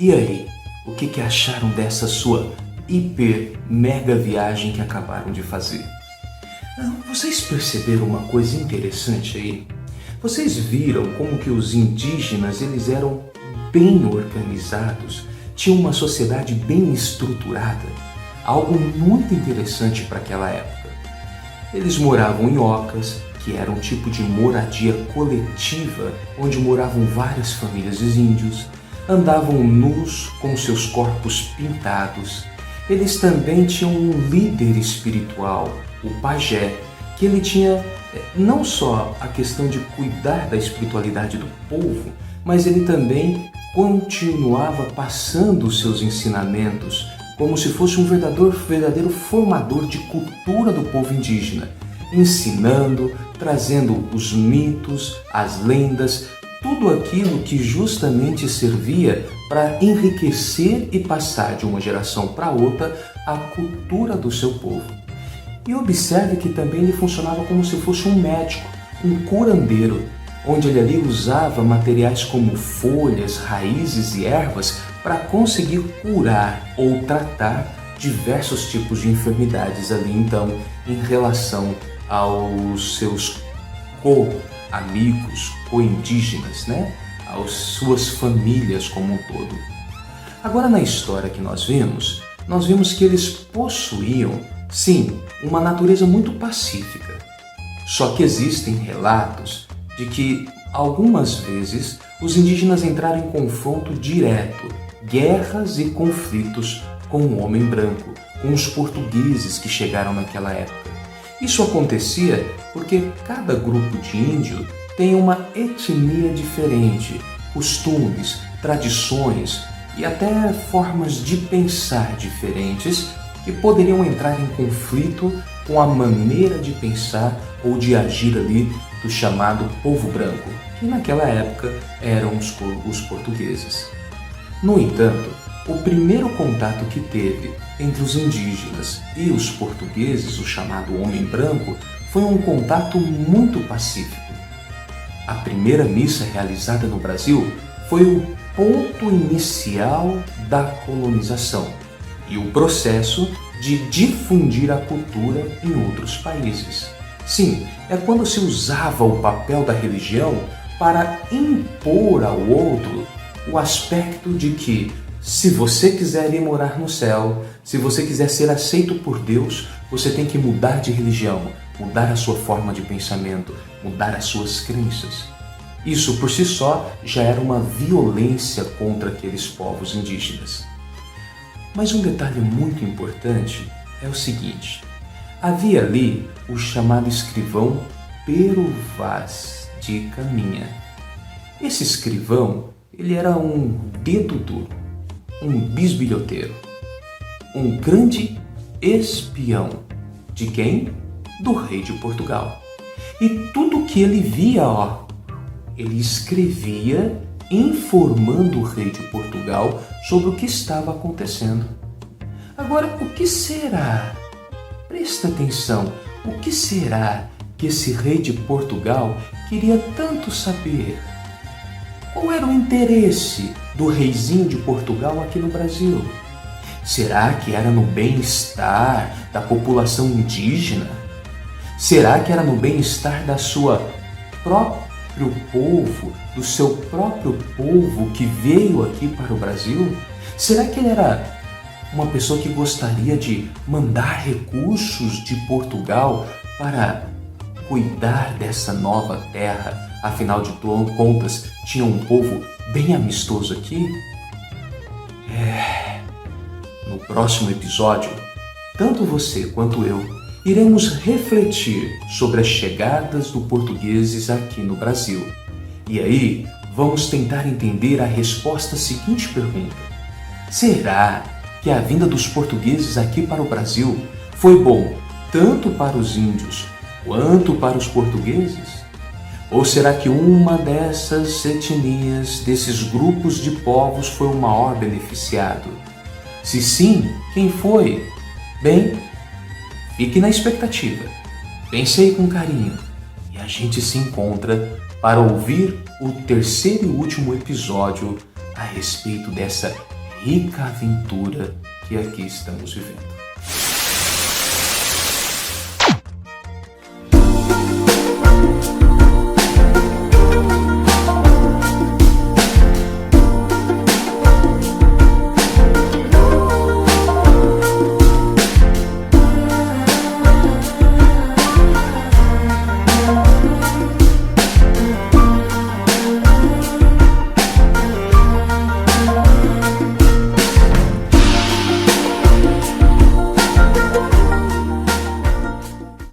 E aí, o que acharam dessa sua hiper mega viagem que acabaram de fazer? Vocês perceberam uma coisa interessante aí? Vocês viram como que os indígenas eles eram bem organizados, tinham uma sociedade bem estruturada, algo muito interessante para aquela época. Eles moravam em ocas, que era um tipo de moradia coletiva, onde moravam várias famílias de índios, andavam nus com seus corpos pintados. Eles também tinham um líder espiritual, o pajé, que ele tinha não só a questão de cuidar da espiritualidade do povo, mas ele também continuava passando os seus ensinamentos como se fosse um verdadeiro formador de cultura do povo indígena, ensinando, trazendo os mitos, as lendas, tudo aquilo que justamente servia para enriquecer e passar de uma geração para outra a cultura do seu povo. E observe que também ele funcionava como se fosse um médico, um curandeiro, onde ele ali usava materiais como folhas, raízes e ervas para conseguir curar ou tratar diversos tipos de enfermidades ali, então, em relação aos seus co-amigos, co-indígenas, né? Às suas famílias como um todo. Agora, na história que nós vimos que eles possuíam, sim, uma natureza muito pacífica. Só que existem relatos de que, algumas vezes, os indígenas entraram em confronto direto, guerras e conflitos com o homem branco, com os portugueses que chegaram naquela época. Isso acontecia porque cada grupo de índio tem uma etnia diferente, costumes, tradições e até formas de pensar diferentes que poderiam entrar em conflito com a maneira de pensar ou de agir ali do chamado povo branco, que naquela época eram os portugueses. No entanto, o primeiro contato que teve entre os indígenas e os portugueses, o chamado homem branco, foi um contato muito pacífico. A primeira missa realizada no Brasil foi o ponto inicial da colonização e o processo de difundir a cultura em outros países. Sim, é quando se usava o papel da religião para impor ao outro o aspecto de que, se você quiser ir morar no céu, se você quiser ser aceito por Deus, você tem que mudar de religião, mudar a sua forma de pensamento, mudar as suas crenças. Isso por si só já era uma violência contra aqueles povos indígenas. Mas um detalhe muito importante é o seguinte: havia ali o chamado escrivão Pero Vaz de Caminha. Esse escrivão, ele era um dedo duro, um bisbilhoteiro, um grande espião. De quem? Do rei de Portugal. E tudo que ele via, ele escrevia informando o rei de Portugal sobre o que estava acontecendo. Agora, o que será? Presta atenção, o que será que esse rei de Portugal queria tanto saber? Qual era o interesse do reizinho de Portugal aqui no Brasil? Será que era no bem-estar da população indígena? Será que era no bem-estar da sua próprio povo, do seu próprio povo que veio aqui para o Brasil? Será que ele era uma pessoa que gostaria de mandar recursos de Portugal para cuidar dessa nova terra? Afinal de contas, tinha um povo bem amistoso aqui? No próximo episódio, tanto você quanto eu iremos refletir sobre as chegadas dos portugueses aqui no Brasil. E aí, vamos tentar entender a resposta à seguinte pergunta: será que a vinda dos portugueses aqui para o Brasil foi bom tanto para os índios quanto para os portugueses? Ou será que uma dessas etnias, desses grupos de povos, foi o maior beneficiado? Se sim, quem foi? Bem, fique na expectativa. Pense aí com carinho. E a gente se encontra para ouvir o terceiro e último episódio a respeito dessa rica aventura que aqui estamos vivendo.